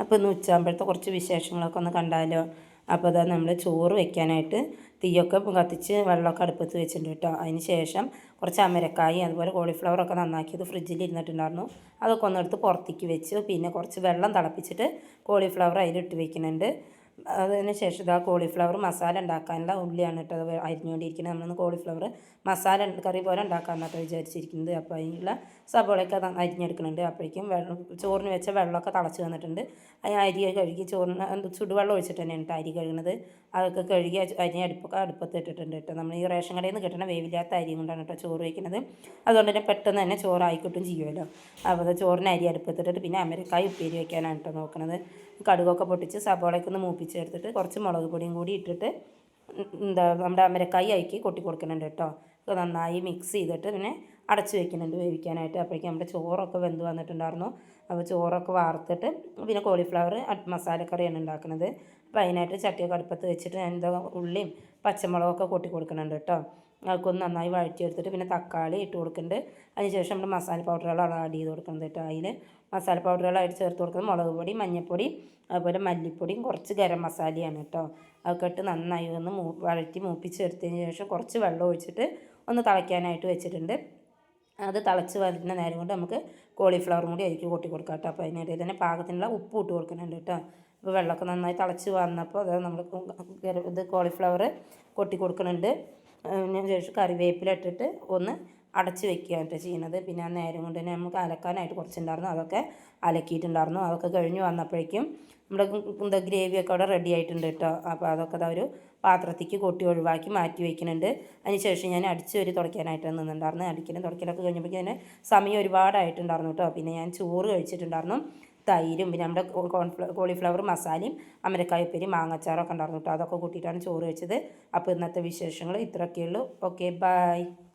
അപ്പോൾ ഇന്ന് ഉച്ചയാകുമ്പോഴത്തെ കുറച്ച് വിശേഷങ്ങളൊക്കെ ഒന്ന് കണ്ടാലോ. അപ്പോൾ അതാ നമ്മൾ ചോറ് വെക്കാനായിട്ട് തീയൊക്കെ കത്തിച്ച് വെള്ളമൊക്കെ അടുപ്പത്ത് വെച്ചിട്ടുണ്ട് കേട്ടോ. അതിന് ശേഷം കുറച്ച് അമരക്കായി അതുപോലെ കോളിഫ്ലവറൊക്കെ നന്നാക്കിയത് ഫ്രിഡ്ജിൽ ഇരുന്നിട്ടുണ്ടായിരുന്നു. അതൊക്കെ ഒന്നെടുത്ത് പുറത്തേക്ക് വെച്ച് പിന്നെ കുറച്ച് വെള്ളം തിളപ്പിച്ചിട്ട് കോളിഫ്ലവർ അതിലിട്ട് വെക്കുന്നുണ്ട്. അതിന് ശേഷം ഇതാ കോളിഫ്ലവർ മസാല ഉണ്ടാക്കാനുള്ള ഉള്ളിയാണ് കേട്ടോ അത് അരിഞ്ഞുകൊണ്ടിരിക്കുന്നത്. നമ്മളിന്ന് കോളിഫ്ലവർ മസാല കറി പോലെ ഉണ്ടാക്കാമെന്നൊക്കെ വിചാരിച്ചിരിക്കുന്നത്. അപ്പോൾ അതിനുള്ള സബോളയൊക്കെ അരിഞ്ഞെടുക്കുന്നുണ്ട്. അപ്പോഴേക്കും ചോറിന് വെച്ച വെള്ളമൊക്കെ തിളച്ച് വന്നിട്ടുണ്ട്. അതിന് അരി കഴുകി ചോറിന് ചുടുവെള്ളം ഒഴിച്ചിട്ട് തന്നെയാണ് കേട്ടോ അരി കഴുകുന്നത്. അതൊക്കെ കഴുകി അരി അടുപ്പത്ത് ഇട്ടിട്ടുണ്ട് കേട്ടോ. നമ്മൾ ഈ റേഷൻ കടയിൽ നിന്ന് കിട്ടുന്ന വേവില്ലാത്ത അരി കൊണ്ടാണ് കേട്ടോ ചോറ് വയ്ക്കുന്നത്. അതുകൊണ്ട് തന്നെ പെട്ടെന്ന് തന്നെ ചോറായി കിട്ടും ചെയ്യുമല്ലോ. അപ്പോൾ ചോറിന് അരി അടുപ്പത്തിട്ടിട്ട് പിന്നെ അമരക്കായ് ഉപ്പേരി വയ്ക്കാനാണ് കേട്ടോ നോക്കുന്നത്. കടുകൊക്കെ പൊട്ടിച്ച് സബോളയൊക്കെ ഒന്ന് മൂപ്പിച്ചെടുത്തിട്ട് കുറച്ച് മുളക് പൊടിയും കൂടി ഇട്ടിട്ട് നമ്മുടെ അമരക്കായ് അയക്കി കൊട്ടി കൊടുക്കുന്നുണ്ട് കേട്ടോ. നന്നായി മിക്സ് ചെയ്തിട്ട് പിന്നെ അടച്ച് വെക്കുന്നുണ്ട് വേവിക്കാനായിട്ട്. അപ്പോഴേക്കും നമ്മുടെ ചോറൊക്കെ വെന്ത് വന്നിട്ടുണ്ടായിരുന്നു. അപ്പോൾ ചോറൊക്കെ വാർത്തിട്ട് പിന്നെ കോളിഫ്ലവർ മസാലക്കറിയാണ് ഉണ്ടാക്കുന്നത്. അപ്പോൾ അതിനായിട്ട് ചട്ടിയൊക്കെ അടുപ്പത്ത് വെച്ചിട്ട് ഉള്ളിയും പച്ചമുളകൊക്കെ കൊട്ടി കൊടുക്കുന്നുണ്ട് കേട്ടോ. അതൊക്കെ ഒന്ന് നന്നായി വഴറ്റിയെടുത്തിട്ട് പിന്നെ തക്കാളി ഇട്ട് കൊടുക്കുന്നുണ്ട്. അതിനുശേഷം നമ്മൾ മസാല പൗഡറുകളാണ് ആഡ് ചെയ്ത് കൊടുക്കുന്നത് കേട്ടോ. അതിൽ മസാല പൗഡറുകളായിട്ട് ചേർത്ത് കൊടുക്കുന്നത് മുളക് പൊടി, മഞ്ഞൾപ്പൊടി, അതുപോലെ മല്ലിപ്പൊടിയും കുറച്ച് ഗരം മസാലയാണ് കേട്ടോ. അതൊക്കെ ഇട്ട് നന്നായി ഒന്ന് വഴറ്റി മൂപ്പിച്ചെടുത്തതിന് ശേഷം കുറച്ച് വെള്ളം ഒഴിച്ചിട്ട് ഒന്ന് തിളയ്ക്കാനായിട്ട് വെച്ചിട്ടുണ്ട്. അത് തിളച്ച് വരുന്ന നേരം കൊണ്ട് നമുക്ക് കോളിഫ്ലവറും കൂടി അതിലേക്ക് കൊട്ടി കൊടുക്കാം കേട്ടോ. അപ്പോൾ അതിനിടയിൽ തന്നെ പാകത്തിനുള്ള ഉപ്പ് ഇട്ട് കൊടുക്കുന്നുണ്ട് കേട്ടോ. അപ്പോൾ വെള്ളമൊക്കെ നന്നായി തിളച്ച് വന്നപ്പോൾ അത് നമ്മൾ കോളിഫ്ലവർ കൊട്ടി കൊടുക്കുന്നുണ്ട്. അതിന് ശേഷം കറിവേപ്പില ഇട്ടിട്ട് ഒന്ന് അടച്ച് വെക്കുകയാണ് ചെയ്യുന്നത്. പിന്നെ ആ നേരം കൊണ്ട് തന്നെ നമുക്ക് അലക്കാനായിട്ട് കുറച്ചുണ്ടായിരുന്നു. അതൊക്കെ അലക്കിയിട്ടുണ്ടായിരുന്നു. അതൊക്കെ കഴിഞ്ഞ് വന്നപ്പോഴേക്കും നമ്മുടെ ഗ്രേവിയൊക്കെ അവിടെ റെഡി ആയിട്ടുണ്ട് കേട്ടോ. അപ്പോൾ അതൊക്കെ ഒരു പാത്രത്തേക്ക് കൊട്ടി ഒഴിവാക്കി മാറ്റി വയ്ക്കുന്നുണ്ട്. അതിന് ശേഷം ഞാൻ അടിച്ച് തുടയ്ക്കാനായിട്ട് നിന്നിട്ടുണ്ടായിരുന്നു. അടിക്കലും തുടയ്ക്കലൊക്കെ കഴിഞ്ഞപ്പോഴേക്കും തന്നെ സമയം ഒരുപാടായിട്ടുണ്ടായിരുന്നു കേട്ടോ. പിന്നെ ഞാൻ ചോറ് കഴിച്ചിട്ടുണ്ടായിരുന്നു. തൈരും പിന്നെ നമ്മുടെ കോളിഫ്ലവർ മസാലയും അമരക്കായ ഉപ്പേരി മാങ്ങാച്ചാറൊക്കെ ഉണ്ടായിരുന്നു കേട്ടോ. അതൊക്കെ കൂട്ടിയിട്ടാണ് ചോറ് കഴിച്ചത്. അപ്പോൾ ഇന്നത്തെ വിശേഷങ്ങൾ ഇത്രയൊക്കെയുള്ളൂ. Okay, by.